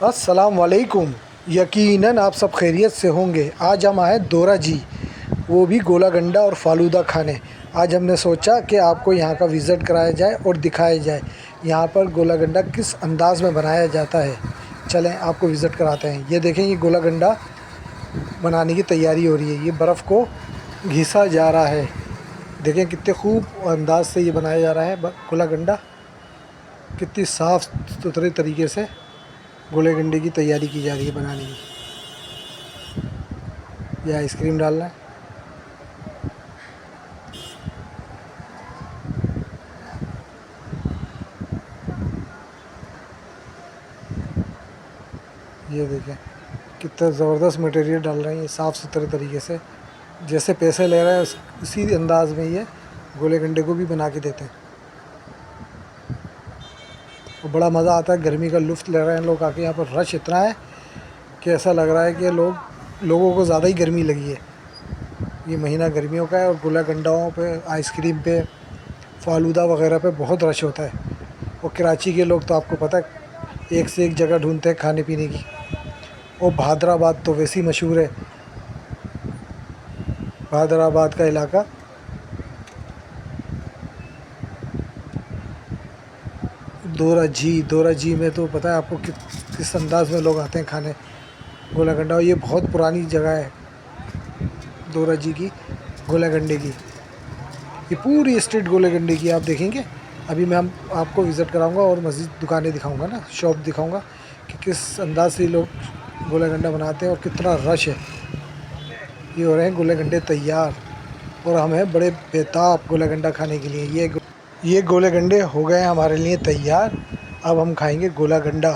अस्सलाम वालेकुम। यकीनन आप सब खैरियत से होंगे। आज हम आए दोरा जी, वो भी गोला गंडा और फालूदा खाने। आज हमने सोचा कि आपको यहाँ का विज़िट कराया जाए और दिखाया जाए यहाँ पर गोला गंडा किस अंदाज़ में बनाया जाता है। चलें आपको विज़िट कराते हैं। ये देखें, ये गोला गंडा बनाने की तैयारी हो रही है। ये बर्फ़ को घिसा जा रहा है। देखें कितने खूब अंदाज से ये बनाया जा रहा है गोला गंडा। कितनी साफ़ सुथरे तरीके से गोले गंडे की तैयारी की जा रही है बनाने की। यह आइसक्रीम डालना है। ये देखें कितना ज़बरदस्त मटेरियल डाल रहे हैं ये साफ़ सुथरे तरीके से। जैसे पैसे ले रहे हैं उसी अंदाज़ में ये गोले गंडे को भी बना के देते हैं। और बड़ा मज़ा आता है, गर्मी का लुत्फ़ ले रहे हैं लोग आके। यहाँ पर रश इतना है कि ऐसा लग रहा है कि लोगों को ज़्यादा ही गर्मी लगी है। ये महीना गर्मियों का है और गोला गंडाओं पे, आइसक्रीम पे, फालूदा वगैरह पे बहुत रश होता है। और कराची के लोग तो आपको पता है एक से एक जगह ढूंढते हैं खाने पीने की। और भादराबाद तो वैसे ही मशहूर है। भादराबाद का इलाका दोरा जी में तो पता है आपको किस अंदाज़ में लोग आते हैं खाने गोला गंडा। और ये बहुत पुरानी जगह है दोरा जी की गोला गंडे की। ये पूरी स्ट्रीट गोले गंडे की आप देखेंगे। अभी मैं आपको विज़िट कराऊंगा और मज़ीद दुकानें दिखाऊंगा ना, शॉप दिखाऊंगा कि किस अंदाज़ से लोग गोला गंडा बनाते हैं और कितना रश है। ये हो रहे हैं गोले गंडे तैयार और हम हैं बड़े बेताब गोला गंडा खाने के लिए। ये गोले गंडे हो गए हमारे लिए तैयार। अब हम खाएंगे गोला गंडा।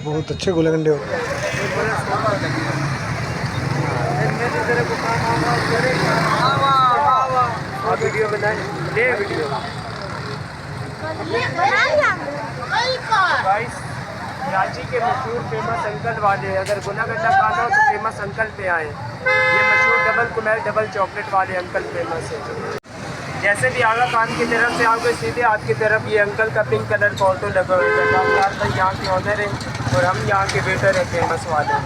बहुत अच्छे गोले गंडे होते हैं। वीडियो बनाए वीडियो गाइस, कराची के मशहूर फेमस अंकल वाले, अगर गोला गंडा खाना हो तो फेमस अंकल पे आए। ये मशहूर डबल कुमेल डबल चॉकलेट वाले अंकल फेमस है। जैसे भी आगा खान की तरफ से आओगे सीधे हाथ की तरफ ये अंकल का पिंक कलर का ऑटो लगा हुआ है। यहाँ के ऑनर है और हम यहाँ के वेटर हैं फेमस वाले।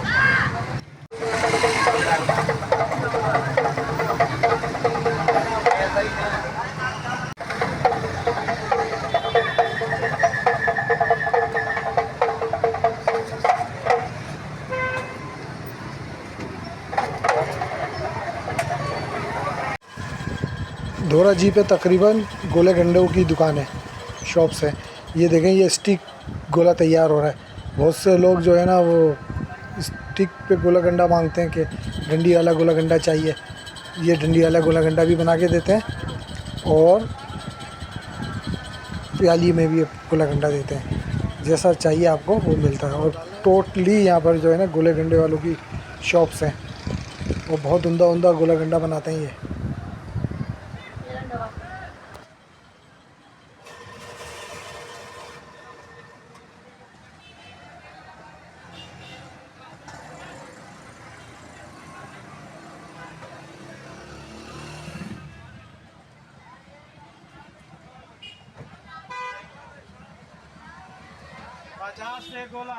दोरा जी पे तकरीबन गोले गंडों की दुकान है, शॉप्स है। ये देखें, ये स्टिक गोला तैयार हो रहा है। बहुत से लोग जो है ना वो स्टिक पे गोला गंडा मांगते हैं कि डंडी वाला गोला गंडा चाहिए। ये डंडी वाला गोला गंडा भी बना के देते हैं और प्याली में भी गोला गंडा देते हैं। जैसा चाहिए आपको वो मिलता है। और टोटली यहाँ पर जो है ना गोले गंडे वालों की शॉप्स हैं। वो बहुत उम्दा उम्दा गोला गंडा बनाते हैं ये। गोला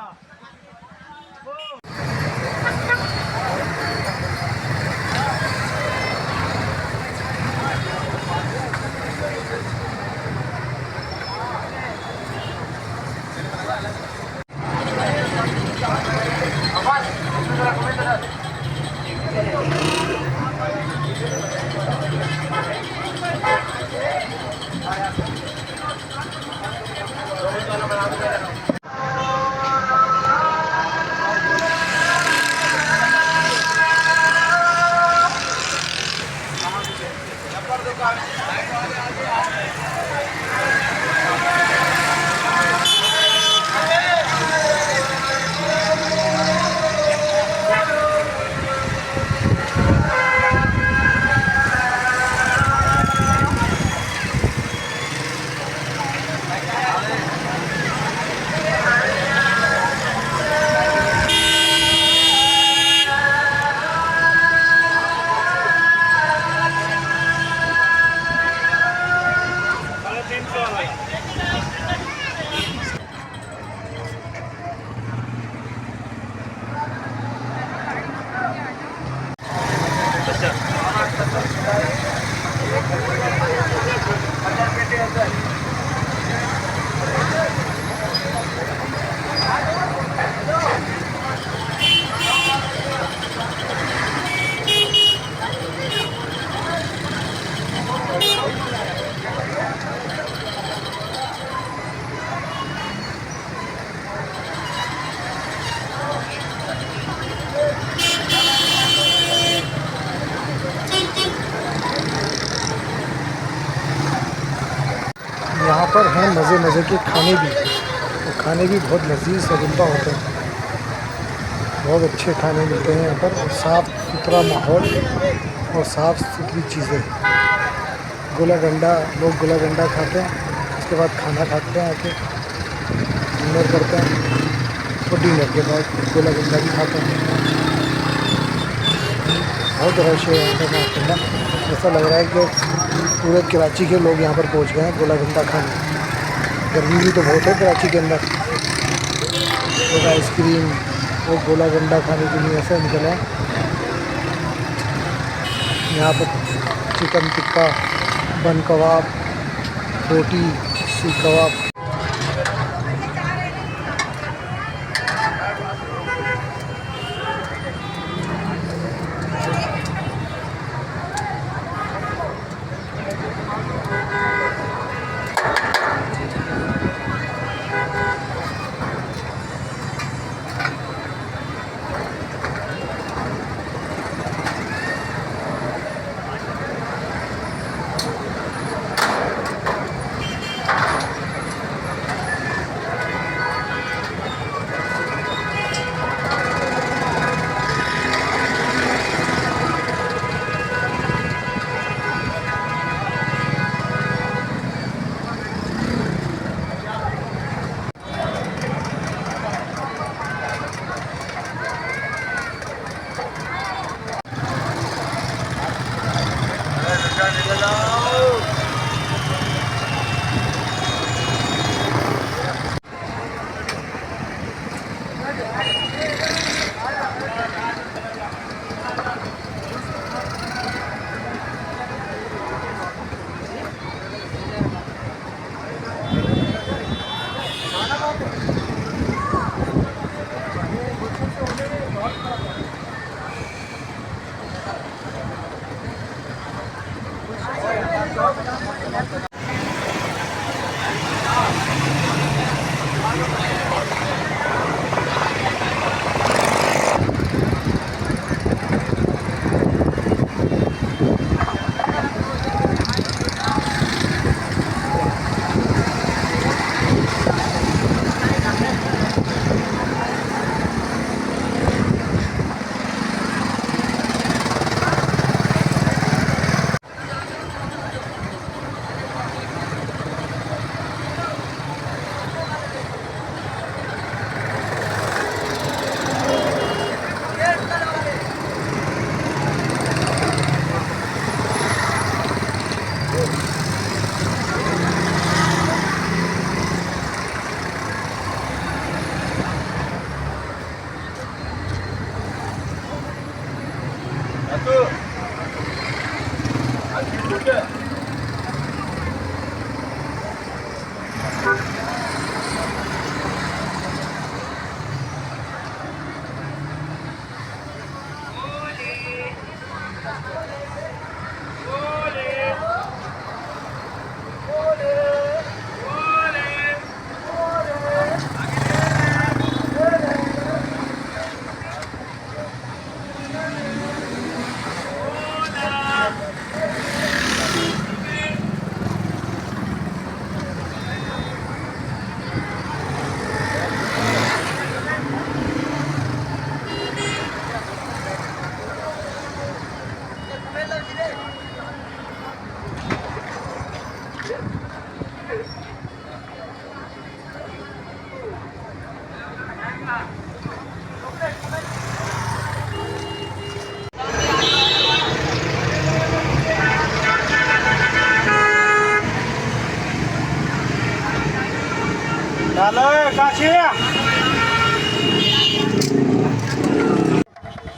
मज़े मज़े के खाने भी, और खाने भी बहुत लजीज और उम्दा होते हैं। बहुत अच्छे खाने मिलते हैं यहाँ पर, और साफ़ सुथरा माहौल और साफ़ सुथरी चीज़ें। गोला गंडा, लोग गोला गंडा खाते हैं, उसके बाद खाना खाते हैं, आके डिनर करते हैं, और डिनर के बाद गोला गंडा भी खाते हैं। बहुत रश है यहाँ पर माशाल्लाह। ऐसा लग रहा है कि पूरे कराची के लोग यहाँ पर पहुँच गए हैं गोला गंडा खाने। गर्मी भी तो बहुत है कराची के अंदर। लोग आइसक्रीम और गोला गंडा खाने के लिए ऐसे निकले हैं। यहाँ पर चिकन टिक्का, बन कबाब, रोटी, सीख कबाब।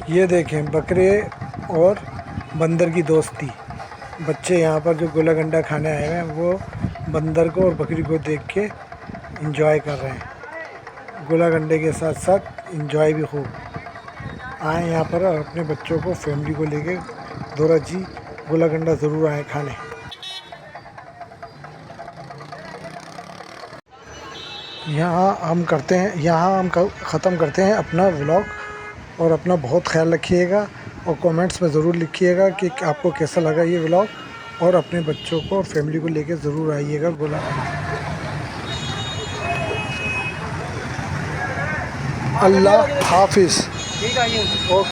ये देखें बकरे और बंदर की दोस्ती। बच्चे यहाँ पर जो गोला गंडा खाने आए हैं वो बंदर को और बकरी को देख के इंजॉय कर रहे हैं। गोला गंडे के साथ साथ इंजॉय भी खूब। आए यहाँ पर और अपने बच्चों को, फैमिली को लेके दोरा जी गोला गंडा ज़रूर आए खाने। यहाँ हम ख़त्म करते हैं अपना व्लॉग, और अपना बहुत ख्याल रखिएगा, और कमेंट्स में ज़रूर लिखिएगा कि आपको कैसा लगा ये व्लॉग, और अपने बच्चों को और फैमिली को लेकर ज़रूर आइएगा गोला। अल्लाह हाफिज़। ठीक है। ओके।